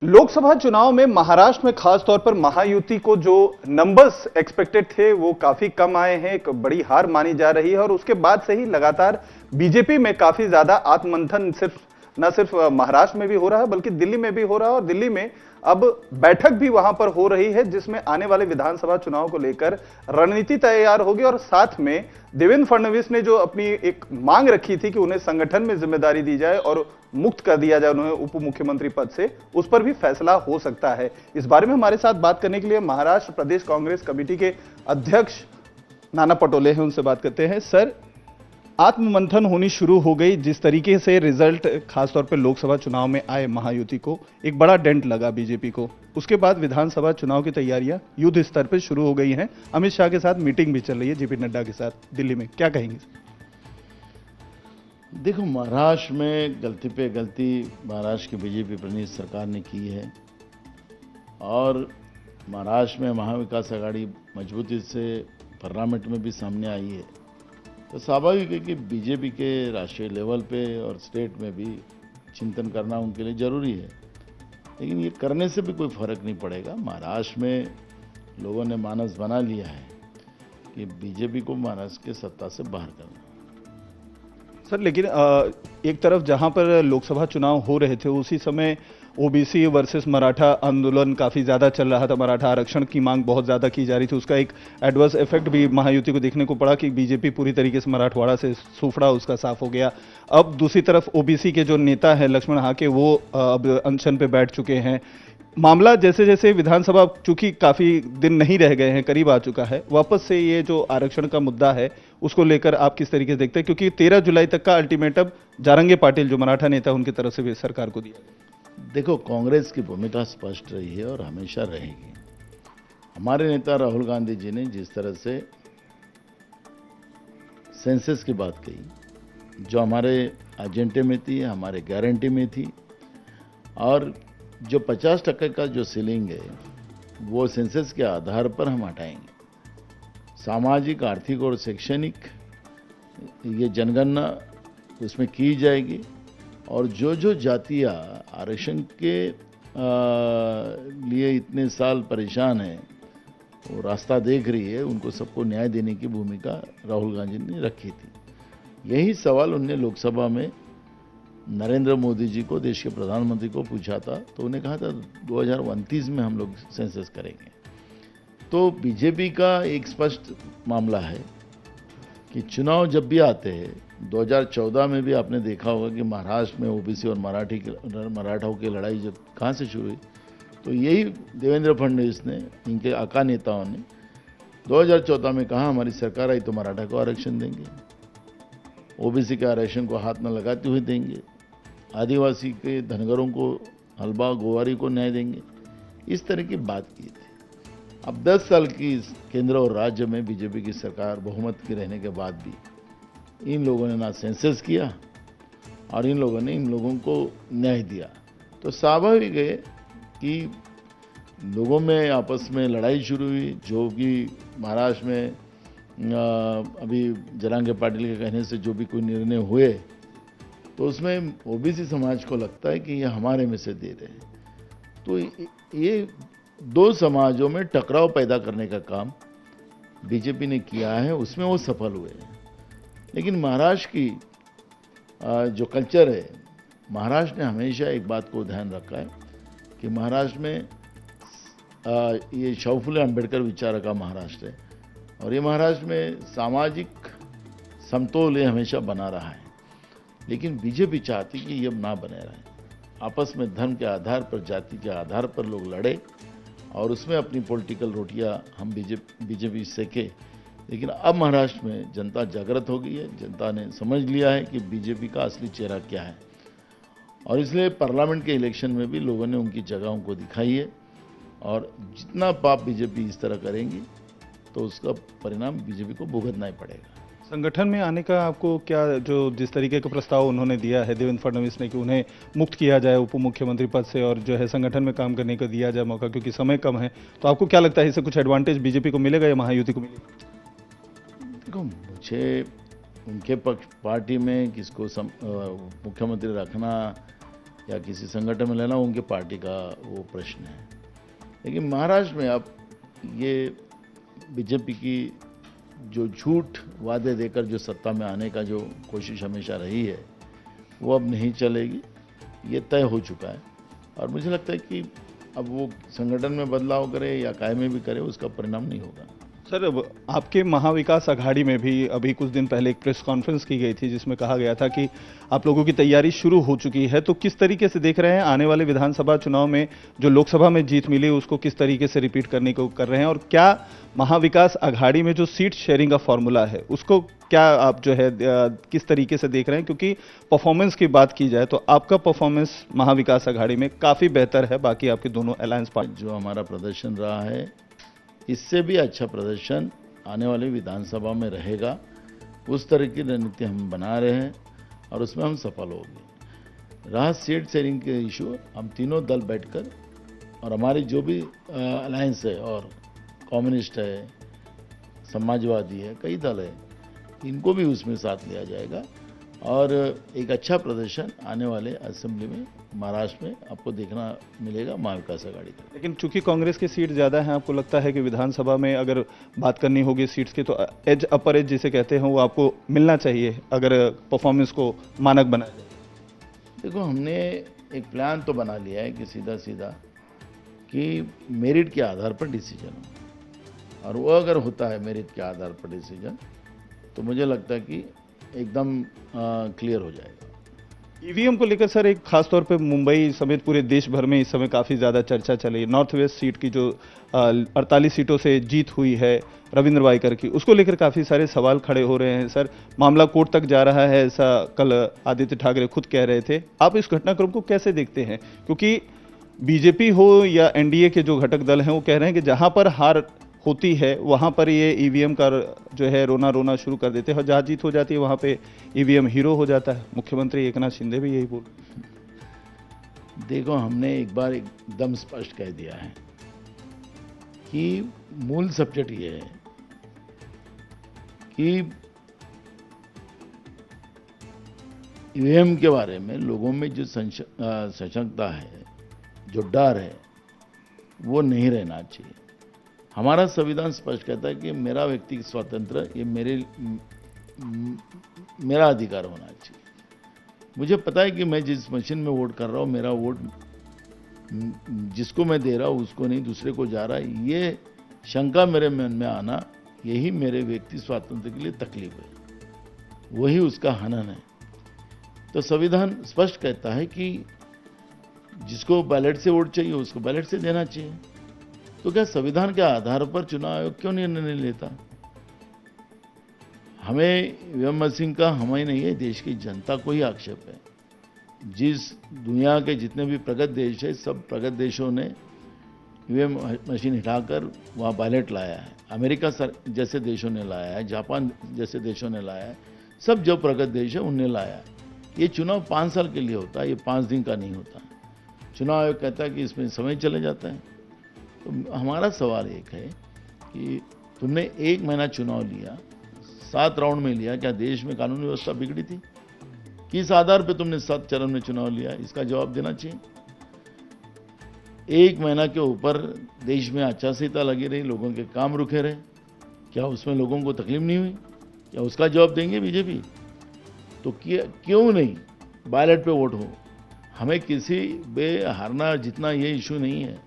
लोकसभा चुनाव में महाराष्ट्र में खास तौर पर महायुति को जो नंबर्स एक्सपेक्टेड थे वो काफी कम आए हैं, एक बड़ी हार मानी जा रही है। और उसके बाद से ही लगातार बीजेपी में काफी ज्यादा आत्ममंथन न सिर्फ महाराष्ट्र में भी हो रहा है बल्कि दिल्ली में भी हो रहा है। और दिल्ली में अब बैठक भी वहां पर हो रही है जिसमें आने वाले विधानसभा चुनाव को लेकर रणनीति तैयार होगी। और साथ में देवेंद्र फडणवीस ने जो अपनी एक मांग रखी थी कि उन्हें संगठन में जिम्मेदारी दी जाए और मुक्त कर दिया जाए उन्हें उप मुख्यमंत्री पद से, उस पर भी फैसला हो सकता है। इस बारे में हमारे साथ बात करने के लिए महाराष्ट्र प्रदेश कांग्रेस कमेटी के अध्यक्ष नाना पटोले हैं, उनसे बात करते हैं। सर, आत्ममंथन होनी शुरू हो गई, जिस तरीके से रिजल्ट खासतौर पर लोकसभा चुनाव में आए महायुति को एक बड़ा डेंट लगा बीजेपी को। उसके बाद विधानसभा चुनाव की तैयारियां युद्ध स्तर पर शुरू हो गई हैं। अमित शाह के साथ मीटिंग भी चल रही है जेपी नड्डा के साथ दिल्ली में, क्या कहेंगे? देखो, महाराष्ट्र में गलती पे गलती महाराष्ट्र की बीजेपी प्रणीत सरकार ने की है और महाराष्ट्र में महाविकास आघाड़ी मजबूती से पार्लियामेंट में भी सामने आई है। तो स्वाभाविक है कि बीजेपी के राष्ट्रीय लेवल पे और स्टेट में भी चिंतन करना उनके लिए ज़रूरी है, लेकिन ये करने से भी कोई फर्क नहीं पड़ेगा। महाराष्ट्र में लोगों ने मानस बना लिया है कि बीजेपी को महाराष्ट्र के सत्ता से बाहर करना। सर, लेकिन एक तरफ जहां पर लोकसभा चुनाव हो रहे थे उसी समय ओबीसी वर्सेस मराठा आंदोलन काफी ज्यादा चल रहा था। मराठा आरक्षण की मांग बहुत ज्यादा की जा रही थी। उसका एक एडवर्स इफेक्ट भी महायुति को देखने को पड़ा कि बीजेपी पूरी तरीके से मराठवाड़ा से सूफड़ा उसका साफ हो गया। अब दूसरी तरफ ओबीसी के जो नेता है लक्ष्मण हाके, वो अब अनशन पे बैठ चुके हैं। मामला जैसे जैसे विधानसभा चूंकि काफी दिन नहीं रह गए हैं, करीब आ चुका है, वापस से ये जो आरक्षण का मुद्दा है उसको लेकर आप किस तरीके से देखते हैं? क्योंकि 13 जुलाई तक का अल्टीमेटम जारंगे पाटिल जो मराठा नेता उनकी तरफ से भी सरकार को दिया। देखो, कांग्रेस की भूमिका स्पष्ट रही है और हमेशा रहेगी। हमारे नेता राहुल गांधी जी ने जिस तरह से सेंसस की बात कही, जो हमारे एजेंडे में थी, हमारे गारंटी में थी, और जो 50% का जो सीलिंग है वो सेंसस के आधार पर हम हटाएंगे। सामाजिक, आर्थिक और शैक्षणिक ये जनगणना उसमें की जाएगी और जो जो जातियाँ आरक्षण के लिए इतने साल परेशान हैं, वो रास्ता देख रही है, उनको सबको न्याय देने की भूमिका राहुल गांधी ने रखी थी। यही सवाल उनने लोकसभा में नरेंद्र मोदी जी को, देश के प्रधानमंत्री को पूछा था, तो उन्हें कहा था 2029 में हम लोग सेंसस करेंगे। तो बीजेपी का एक स्पष्ट मामला है कि चुनाव जब भी आते हैं, 2014 में भी आपने देखा होगा कि महाराष्ट्र में ओबीसी और मराठाओं की लड़ाई जब कहाँ से शुरू हुई, तो यही देवेंद्र फडणवीस ने, इनके आका नेताओं ने 2014 में कहा हमारी सरकार आई तो मराठा को आरक्षण देंगे, ओबीसी के आरक्षण को हाथ न लगाते हुए देंगे, आदिवासी के धनगरों को, हलबा गोवारी को न्याय देंगे। इस तरह की बात की थी। अब 10 साल की केंद्र और राज्य में बीजेपी की सरकार बहुमत की रहने के बाद भी इन लोगों ने ना सेंसस किया और इन लोगों को न्याय दिया। तो स्वाभाविक है कि लोगों में आपस में लड़ाई शुरू हुई। जो भी महाराष्ट्र में अभी जारंगे पाटिल के कहने से जो भी कोई निर्णय हुए, तो उसमें ओबीसी समाज को लगता है कि ये हमारे में से दे रहे हैं। तो ये दो समाजों में टकराव पैदा करने का काम बीजेपी ने किया है, उसमें वो सफल हुए हैं। लेकिन महाराष्ट्र की जो कल्चर है, महाराष्ट्र ने हमेशा एक बात को ध्यान रखा है कि महाराष्ट्र में ये शाहू फुले अम्बेडकर विचार का महाराष्ट्र है और ये महाराष्ट्र में सामाजिक समतोल ये हमेशा बना रहा है। लेकिन बीजेपी चाहती कि ये ना बने रहे, आपस में धर्म के आधार पर, जाति के आधार पर लोग लड़े और उसमें अपनी पॉलिटिकल रोटियां हम बीजेपी सेके। लेकिन अब महाराष्ट्र में जनता जागृत हो गई है, जनता ने समझ लिया है कि बीजेपी का असली चेहरा क्या है और इसलिए पार्लियामेंट के इलेक्शन में भी लोगों ने उनकी जगहों को दिखाई है। और जितना पाप बीजेपी इस तरह करेंगी तो उसका परिणाम बीजेपी को भुगतना ही पड़ेगा। संगठन में आने का आपको क्या, जो जिस तरीके का प्रस्ताव उन्होंने दिया है देवेंद्र फडणवीस ने कि उन्हें मुक्त किया जाए उप मुख्यमंत्री पद से और जो है संगठन में काम करने का दिया जाए मौका, क्योंकि समय कम है, तो आपको क्या लगता है इससे कुछ एडवांटेज बीजेपी को मिलेगा या महायुति को मिलेगा? देखो, मुझे उनके पक्ष पार्टी में किसको मुख्यमंत्री रखना या किसी संगठन में लेना उनके पार्टी का वो प्रश्न है। लेकिन महाराष्ट्र में अब ये बीजेपी की जो झूठ वादे देकर जो सत्ता में आने का जो कोशिश हमेशा रही है वो अब नहीं चलेगी, ये तय हो चुका है। और मुझे लगता है कि अब वो संगठन में बदलाव करे या काय में भी करे उसका परिणाम नहीं होगा। सर, अब आपके महाविकास अघाड़ी में भी अभी कुछ दिन पहले एक प्रेस कॉन्फ्रेंस की गई थी जिसमें कहा गया था कि आप लोगों की तैयारी शुरू हो चुकी है, तो किस तरीके से देख रहे हैं आने वाले विधानसभा चुनाव में जो लोकसभा में जीत मिली उसको किस तरीके से रिपीट करने को कर रहे हैं, और क्या महाविकास अघाड़ी में जो सीट शेयरिंग का फॉर्मूला है उसको क्या आप जो है किस तरीके से देख रहे हैं? क्योंकि परफॉर्मेंस की बात की जाए तो आपका परफॉर्मेंस महाविकास अघाड़ी में काफ़ी बेहतर है बाकी आपके दोनों अलायंस पार्टी। जो हमारा प्रदर्शन रहा है इससे भी अच्छा प्रदर्शन आने वाले विधानसभा में रहेगा, उस तरह की रणनीति हम बना रहे हैं और उसमें हम सफल होंगे। रहा सीट शेयरिंग के इशू, हम तीनों दल बैठकर और हमारी जो भी अलायंस है और कम्युनिस्ट है, समाजवादी है, कई दल है, इनको भी उसमें साथ लिया जाएगा और एक अच्छा प्रदर्शन आने वाले असेंबली में महाराष्ट्र में आपको देखना मिलेगा महाविकास अघाड़ी का। लेकिन चूंकि कांग्रेस की सीट ज़्यादा है, आपको लगता है कि विधानसभा में अगर बात करनी होगी सीट्स की तो एज अपर एज जिसे कहते हैं वो आपको मिलना चाहिए अगर परफॉर्मेंस को मानक बनाया जाए? देखो, हमने एक प्लान तो बना लिया है कि सीधा सीधा कि मेरिट के आधार पर डिसीजन हो, और वो अगर होता है मेरिट के आधार पर डिसीजन तो मुझे लगता है कि एकदम क्लियर हो जाएगा। ईवीएम को लेकर सर एक खासतौर पे मुंबई समेत पूरे देश भर में इस समय काफ़ी ज़्यादा चर्चा चली। नॉर्थ वेस्ट सीट की जो 48 सीटों से जीत हुई है रविंद्र वाइकर की, उसको लेकर काफ़ी सारे सवाल खड़े हो रहे हैं। सर, मामला कोर्ट तक जा रहा है, ऐसा कल आदित्य ठाकरे खुद कह रहे थे। आप इस घटनाक्रम को कैसे देखते हैं? क्योंकि बीजेपी हो या एनडीए के जो घटक दल हैं वो कह रहे हैं कि जहां पर हार होती है वहां पर ये ईवीएम का जो है रोना शुरू कर देते हैं और जहां जीत हो जाती है वहां पे ईवीएम हीरो हो जाता है। मुख्यमंत्री एकनाथ शिंदे भी यही बोल। देखो, हमने एक बार एकदम स्पष्ट कह दिया है कि मूल सब्जेक्ट ये है कि ईवीएम के बारे में लोगों में जो सशंकता है, जो डर है, वो नहीं रहना चाहिए। हमारा संविधान स्पष्ट कहता है कि मेरा व्यक्तिगत स्वतंत्र, ये मेरा अधिकार होना चाहिए। मुझे पता है कि मैं जिस मशीन में वोट कर रहा हूँ, मेरा वोट जिसको मैं दे रहा हूँ उसको नहीं, दूसरे को जा रहा है, ये शंका मेरे मन में आना, यही मेरे व्यक्ति स्वातंत्र के लिए तकलीफ है, वही उसका हनन है। तो संविधान स्पष्ट कहता है कि जिसको बैलेट से वोट चाहिए उसको बैलेट से देना चाहिए। तो क्या संविधान के आधार पर चुनाव आयोग क्यों निर्णय नहीं लेता? हमें ईवीएम मशीन का हमें नहीं है, देश की जनता को ही आक्षेप है। जिस दुनिया के जितने भी प्रगत देश है, सब प्रगत देशों ने ईवीएम मशीन हटाकर वहाँ बैलेट लाया है। अमेरिका जैसे देशों ने लाया है, जापान जैसे देशों ने लाया है, सब जो प्रगत देश है उनने लाया है। ये चुनाव 5 साल के लिए होता है, ये 5 दिन का नहीं होता। चुनाव आयोग कहता है कि इसमें समय चले जाता है। तो हमारा सवाल एक है कि तुमने 1 महीना चुनाव लिया, 7 राउंड में लिया, क्या देश में कानून व्यवस्था बिगड़ी थी? किस आधार पे तुमने 7 चरण में चुनाव लिया? इसका जवाब देना चाहिए। 1 महीना के ऊपर देश में आचार संहिता लगी रही, लोगों के काम रुके रहे, क्या उसमें लोगों को तकलीफ नहीं हुई? क्या उसका जवाब देंगे बीजेपी? तो क्यों नहीं बैलेट पे वोट हो? हमें किसी हारना जीतना ये इशू नहीं है।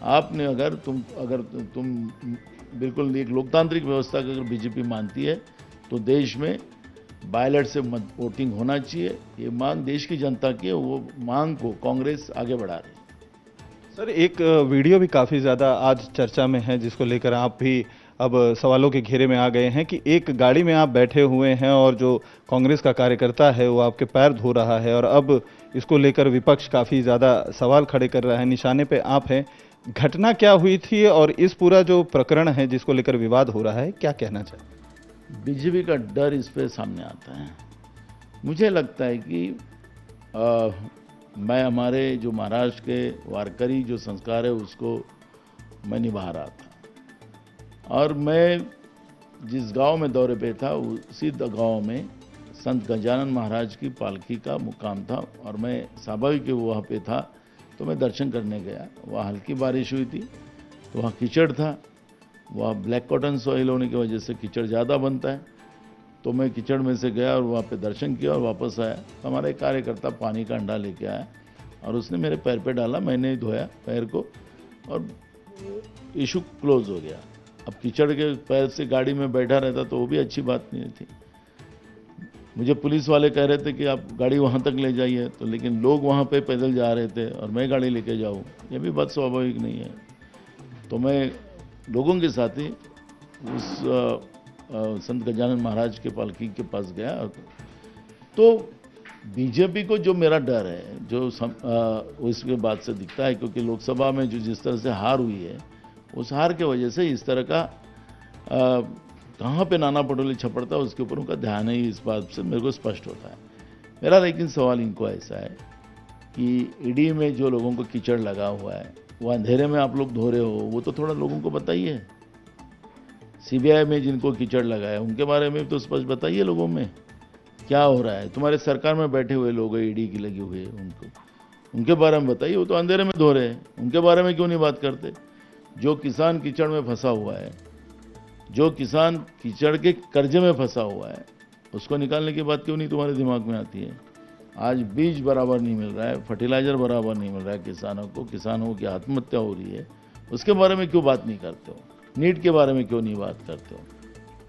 आपने अगर तुम बिल्कुल एक लोकतांत्रिक व्यवस्था का अगर बीजेपी मानती है तो देश में बैलेट से वोटिंग होना चाहिए। ये मांग देश की जनता की है, वो मांग को कांग्रेस आगे बढ़ा रही है। सर, एक वीडियो भी काफ़ी ज़्यादा आज चर्चा में है जिसको लेकर आप भी अब सवालों के घेरे में आ गए हैं कि एक गाड़ी में आप बैठे हुए हैं और जो कांग्रेस का कार्यकर्ता है वो आपके पैर धो रहा है और अब इसको लेकर विपक्ष काफ़ी ज़्यादा सवाल खड़े कर रहा है, निशाने पे आप हैं। घटना क्या हुई थी और इस पूरा जो प्रकरण है जिसको लेकर विवाद हो रहा है, क्या कहना चाहिए? बीजेपी का डर इस पे सामने आता है। मुझे लगता है कि मैं हमारे जो महाराष्ट्र के वारकरी जो संस्कार है उसको मैं निभा रहा था, और मैं जिस गांव में दौरे पे था उसी गांव में संत गजानन महाराज की पालकी का मुकाम था और मैं स्वाभाविक वहाँ पे था, तो मैं दर्शन करने गया। वहाँ हल्की बारिश हुई थी, तो वहाँ कीचड़ था। वहाँ ब्लैक कॉटन सॉइल होने की वजह से कीचड़ ज़्यादा बनता है। तो मैं कीचड़ में से गया और वहाँ पे दर्शन किया और वापस आया। तो हमारा एक कार्यकर्ता पानी का अंडा लेके आया और उसने मेरे पैर पे डाला, मैंने धोया पैर को और इशू क्लोज हो गया। अब कीचड़ के पैर से गाड़ी में बैठा रहता तो वो भी अच्छी बात नहीं थी। मुझे पुलिस वाले कह रहे थे कि आप गाड़ी वहाँ तक ले जाइए, तो लेकिन लोग वहाँ पे पैदल जा रहे थे और मैं गाड़ी लेके जाऊँ, ये भी बात स्वाभाविक नहीं है। तो मैं लोगों के साथ ही उस संत गजानन महाराज के पालकी के पास गया। तो बीजेपी को जो मेरा डर है, जो इसके बाद से दिखता है, क्योंकि लोकसभा में जो जिस तरह से हार हुई है, उस हार के वजह से इस तरह का कहाँ पे नाना पटोले छपड़ता है उसके ऊपर उनका ध्यान है, इस बात से मेरे को स्पष्ट होता है। मेरा लेकिन सवाल इनको ऐसा है कि ईडी में जो लोगों को कीचड़ लगा हुआ है, वो अंधेरे में आप लोग धो रहे हो, वो तो थोड़ा लोगों को बताइए। सीबीआई में जिनको कीचड़ लगा है उनके बारे में तो स्पष्ट बताइए लोगों में क्या हो रहा है। तुम्हारे सरकार में बैठे हुए लोग हैं, ईडी की लगी हुई है, उनके बारे में बताइए। वो तो अंधेरे में धो रहे हैं, उनके बारे में क्यों नहीं बात करते? जो किसान कीचड़ में फंसा हुआ है, जो किसान कीचड़ के कर्जे में फंसा हुआ है, उसको निकालने की बात क्यों नहीं तुम्हारे दिमाग में आती है? आज बीज बराबर नहीं मिल रहा है, फर्टिलाइजर बराबर नहीं मिल रहा है किसानों को, किसानों की आत्महत्या हो रही है, उसके बारे में क्यों बात नहीं करते हो? नीट के बारे में क्यों नहीं बात करते हो?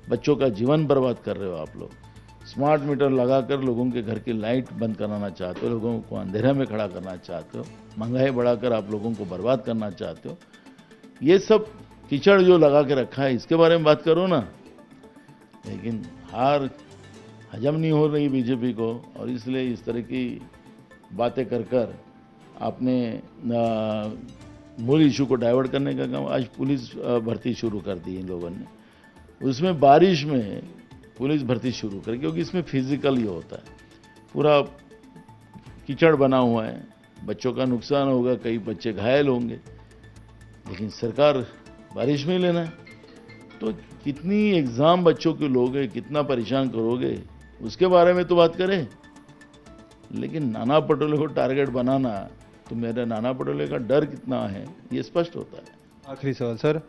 बच्चों का जीवन बर्बाद कर रहे हो आप लोग। स्मार्ट मीटर लगाकर लोगों के घर की लाइट बंद कराना चाहते हो, लोगों को अंधेरे में खड़ा करना चाहते हो, महंगाई बढ़ाकर आप लोगों को बर्बाद करना चाहते हो। ये सब कीचड़ जो लगा के रखा है, इसके बारे में बात करो ना। लेकिन हार हजम नहीं हो रही बीजेपी को, और इसलिए इस तरह की बातें कर कर आपने मूल इशू को डाइवर्ट करने का काम। आज पुलिस भर्ती शुरू कर दी इन लोगों ने, उसमें बारिश में पुलिस भर्ती शुरू कर, क्योंकि इसमें फिजिकल ही होता है, पूरा कीचड़ बना हुआ है, बच्चों का नुकसान होगा, कई बच्चे घायल होंगे, लेकिन सरकार बारिश में ही लेना है। तो कितनी एग्ज़ाम बच्चों के लोगे, कितना परेशान करोगे, उसके बारे में तो बात करें। लेकिन नाना पटोले को टारगेट बनाना, तो मेरा नाना पटोले का डर कितना है ये स्पष्ट होता है। आखिरी सवाल सर,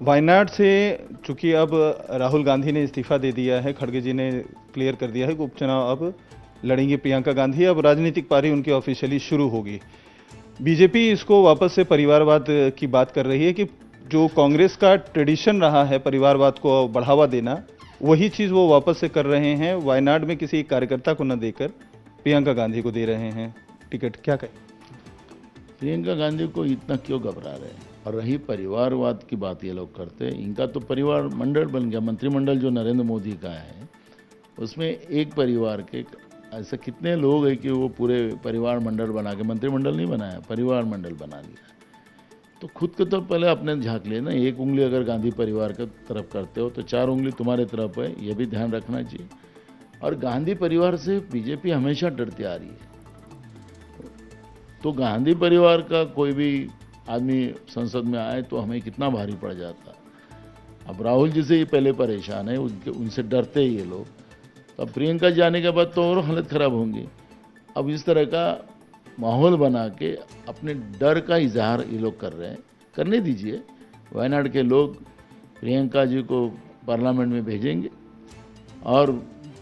वायनाड से चूंकि अब राहुल गांधी ने इस्तीफा दे दिया है, खड़गे जी ने क्लियर कर दिया है कि उपचुनाव अब लड़ेंगी प्रियंका गांधी, अब राजनीतिक पारी उनकी ऑफिशियली शुरू होगी। बीजेपी इसको वापस से परिवारवाद की बात कर रही है कि जो कांग्रेस का ट्रेडिशन रहा है परिवारवाद को बढ़ावा देना, वही चीज़ वो वापस से कर रहे हैं। वायनाड में किसी कार्यकर्ता को न देकर प्रियंका गांधी को दे रहे हैं टिकट, क्या कहें? प्रियंका गांधी को इतना क्यों घबरा रहे हैं? और रही परिवारवाद की बात ये लोग करते हैं, इनका तो परिवार मंडल बन गया। मंत्रिमंडल जो नरेंद्र मोदी का है, उसमें एक परिवार के ऐसे कितने लोग हैं कि वो पूरे परिवार मंडल बना के, मंत्रिमंडल नहीं बनाया, परिवार मंडल बना लिया। तो खुद को तो पहले अपने झांक ले ना। एक उंगली अगर गांधी परिवार की तरफ करते हो तो 4 उंगली तुम्हारे तरफ है, ये भी ध्यान रखना चाहिए। और गांधी परिवार से बीजेपी हमेशा डरती आ रही है। तो गांधी परिवार का कोई भी आदमी संसद में आए तो हमें कितना भारी पड़ जाता है। अब राहुल जी से ही पहले परेशान है, उनसे डरते ही ये लोग, तो अब प्रियंका जाने के बाद तो और हालत खराब होंगी। अब इस तरह का माहौल बना के अपने डर का इजहार ये लोग कर रहे हैं, करने दीजिए। वायनाड के लोग प्रियंका जी को पार्लियामेंट में भेजेंगे और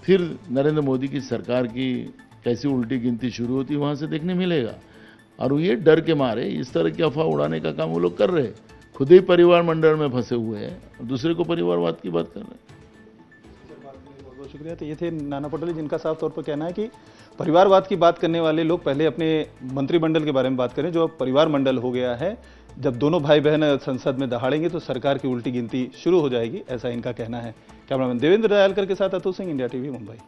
फिर नरेंद्र मोदी की सरकार की कैसी उल्टी गिनती शुरू होती है वहाँ से देखने मिलेगा। और ये डर के मारे इस तरह की अफवाह उड़ाने का काम वो लोग कर रहे हैं। खुद ही परिवार मंडल में फंसे हुए हैं और दूसरे को परिवारवाद की बात कर रहे हैं। बहुत बहुत शुक्रिया। तो ये थे नाना पटोले, जिनका साफ तौर पर कहना है कि परिवारवाद की बात करने वाले लोग पहले अपने मंत्रिमंडल के बारे में बात करें, जो अब परिवार मंडल हो गया है। जब दोनों भाई बहन संसद में दहाड़ेंगे तो सरकार की उल्टी गिनती शुरू हो जाएगी, ऐसा इनका कहना है। कैमरामैन देवेंद्र दयालकर के साथ अतुल सिंह, इंडिया टीवी, मुंबई।